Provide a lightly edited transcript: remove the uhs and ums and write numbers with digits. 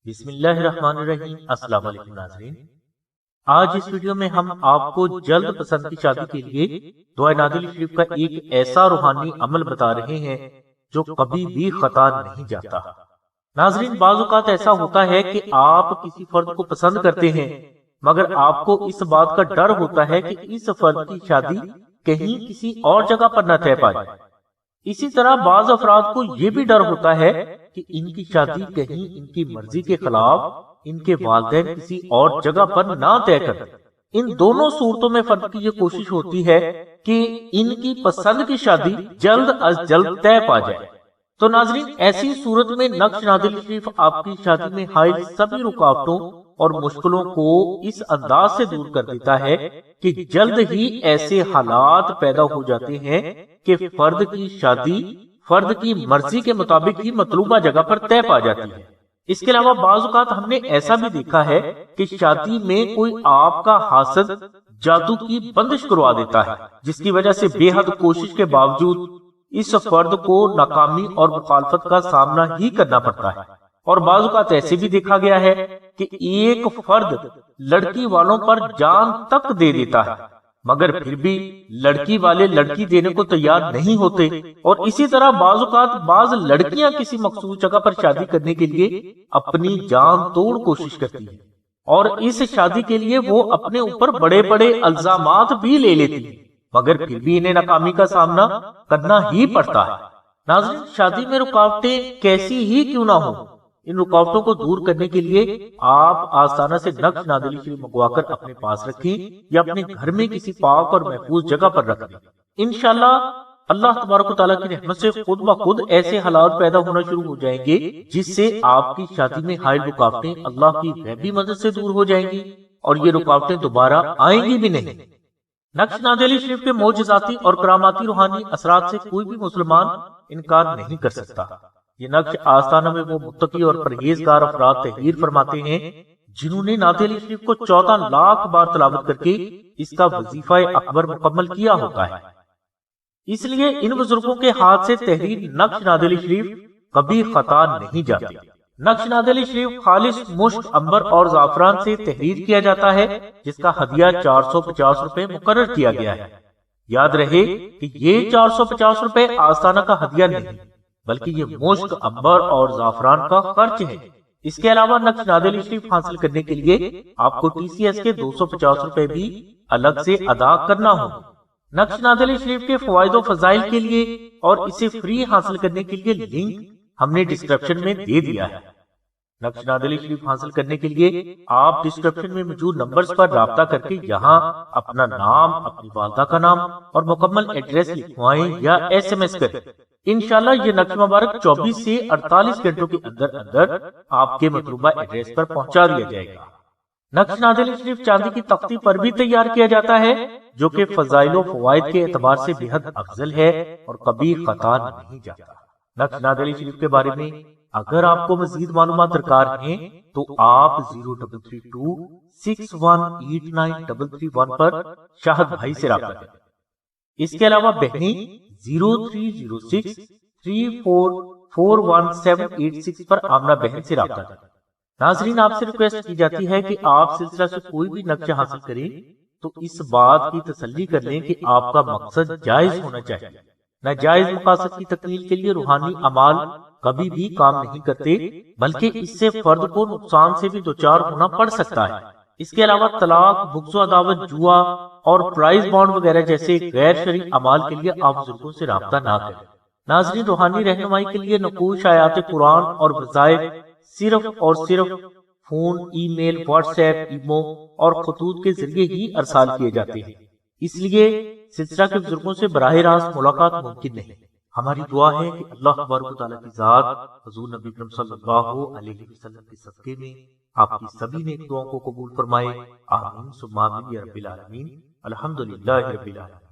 بسم اللہ الرحمن الرحیم۔ السلام علیکم ناظرین، آج اس ویڈیو میں ہم آپ کو جلد پسند کی شادی کے لیے دعائے نادری شریف کا ایک ایسا روحانی عمل بتا رہے ہیں جو کبھی بھی خطا نہیں جاتا۔ ناظرین، بعض اوقات ایسا ہوتا ہے کہ آپ کسی فرد کو پسند کرتے ہیں مگر آپ کو اس بات کا ڈر ہوتا ہے کہ اس فرد کی شادی کہیں کسی اور جگہ پر نہ طے پا جائے۔ اسی طرح بعض افراد کو یہ بھی ڈر ہوتا ہے کہ ان کی شادی کہیں ان کی مرضی کے خلاف ان کے والدین کسی اور جگہ پر نہ طے کر دیں۔ ان دونوں صورتوں میں فرد کی یہ کوشش ہوتی ہے کہ ان کی پسند کی شادی جلد از جلد طے پا جائے۔ تو ناظرین، ایسی صورت میں نقش نادری شریف آپ کی شادی میں حائل سبھی رکاوٹوں اور مشکلوں کو اس انداز سے دور کر دیتا ہے کہ جلد ہی ایسے حالات پیدا ہو جاتے ہیں کہ فرد کی شادی فرد کی مرضی کے مطابق ہی مطلوبہ جگہ پر طے پا جاتی ہے۔ اس کے علاوہ بعض اوقات ہم نے ایسا بھی دیکھا ہے کہ شادی میں کوئی آپ کا حاسد جادو کی بندش کروا دیتا ہے، جس کی وجہ سے بے حد کوشش کے باوجود اس فرد کو ناکامی اور مخالفت کا سامنا ہی کرنا پڑتا ہے۔ اور بعض اوقات ایسے بھی دیکھا گیا ہے کہ ایک فرد لڑکی والوں پر جان تک دے دیتا ہے مگر پھر بھی لڑکی والے لڑکی دینے کو تیار نہیں ہوتے، اور اسی طرح بعض اوقات بعض لڑکیاں کسی مخصوص جگہ پر شادی کرنے کے لیے اپنی جان توڑ کوشش کرتی ہیں، اور اس شادی کے لیے وہ اپنے اوپر بڑے بڑے الزامات بھی لے لیتی ہیں مگر پھر بھی انہیں ناکامی کا سامنا کرنا ہی پڑتا ہے۔ ناظرین، شادی میں رکاوٹیں کیسی ہی کیوں نہ ہوں، ان رکاوٹوں کو دور کرنے کے لیے آپ آستانہ سے نقش نادری شریف منگوا کر اپنے پاس رکھیں یا اپنے گھر میں کسی پاک اور محفوظ جگہ پر رکھ دیں۔ انشاءاللہ اللہ تبارک و تعالیٰ کی رحمت سے خود بخود ایسے حالات پیدا ہونا شروع ہو جائیں گے جس سے آپ کی شادی میں حائل رکاوٹیں اللہ کی غیبی مدد سے دور ہو جائیں گی اور یہ رکاوٹیں دوبارہ آئیں گی بھی نہیں۔ نقش نادری شریف کے معجزاتی اور کراماتی روحانی اثرات سے کوئی بھی مسلمان انکار نہیں کر سکتا۔ یہ نقش آستانہ میں وہ متقی اور پرہیزگار افراد تحریر فرماتے ہیں جنہوں نے نعت علی شریف کو 14 لاکھ بار تلاوت کر کے اس کا وظیفہ اکبر مکمل کیا ہوتا ہے۔ اس لیے ان بزرگوں کے ہاتھ سے تحریر نقش نعت علی شریف کبھی خطا نہیں جاتی۔ نقش نعت علی شریف خالص مشک، عنبر اور زعفران سے تحریر کیا جاتا ہے، جس کا ہدیہ 450 روپے مقرر کیا گیا ہے۔ یاد رہے کہ یہ 450 روپے آستانہ کا ہدیہ نہیں بلکہ یہ مشک، عنبر اور زعفران کا خرچ ہے۔ اس کے علاوہ نقش نعت علی شریف حاصل کرنے کے لیے آپ کو TCS کے 250 روپے بھی الگ سے ادا کرنا ہوگا۔ نقش نعت علی شریف کے فوائد و فضائل کے لیے اور اسے فری حاصل کرنے کے لیے لنک ہم نے ڈسکرپشن میں دے دیا ہے۔ نقش نعت علی شریف حاصل کرنے کے لیے آپ ڈسکرپشن میں موجود نمبرز پر رابطہ کر کے یہاں اپنا نام، اپنی والدہ کا نام اور مکمل ایڈریس لکھوائیں یا SMS کریں۔ انشاءاللہ یہ نقش مبارک 24 سے 48 گھنٹوں کے اندر اندر آپ کے مطلوبہ ایڈریس پر پہنچا دیا جائے گا۔ نقش نعت علی شریف چاندی کی تختی پر بھی تیار کیا جاتا ہے جو کہ فضائل و فوائد کے اعتبار سے بے حد افضل ہے اور کبھی خطا نہیں جاتا۔ نقش نعت علی شریف کے بارے میں اگر آپ کو مزید معلومات درکار ہیں تو آپ 0332 6189 پر شاہد بھائی سے رابطہ کریں۔ اس کے علاوہ بہنیں 0306 3441 پر آمنہ بہن سے رابطہ کریں۔ ناظرین، آپ سے ریکویسٹ کی جاتی ہے کہ آپ سلسلہ سے کوئی بھی نقشہ حاصل کریں تو اس بات کی تسلی کر لیں کہ آپ کا مقصد جائز ہونا چاہیے۔ ناجائز مقاصد کی تکمیل کے لیے روحانی اعمال کبھی بھی کام نہیں کرتے بلکہ اس سے فرد کو نقصان سے بھی دوچار ہونا پڑ سکتا ہے۔ اس کے علاوہ طلاق، بغض و عداوت، جوا اور پرائز بانڈ وغیرہ جیسے غیر شرعی اعمال کے لیے آپ بزرگوں سے رابطہ نہ کریں۔ ناظرین، روحانی رہنمائی کے لیے نقوش، آیات قرآن اور وظائف صرف اور صرف فون، ای میل، واٹس ایپ، ایمو اور خطوط کے ذریعے ہی ارسال کیے جاتے ہیں، اس لیے سلسلہ کے بزرگوں سے براہ راست ملاقات ممکن نہیں۔ ہماری دعا ہے کہ اللہ تبارک و تعالیٰ کی ذات حضور نبی اکرم صلی اللہ علیہ وسلم کے صدقے میں آپ کی سبھی نیک دعاؤں کو قبول فرمائے۔ آمین ثم آمین یا رب العالمین۔ الحمدللہ رب العالمین۔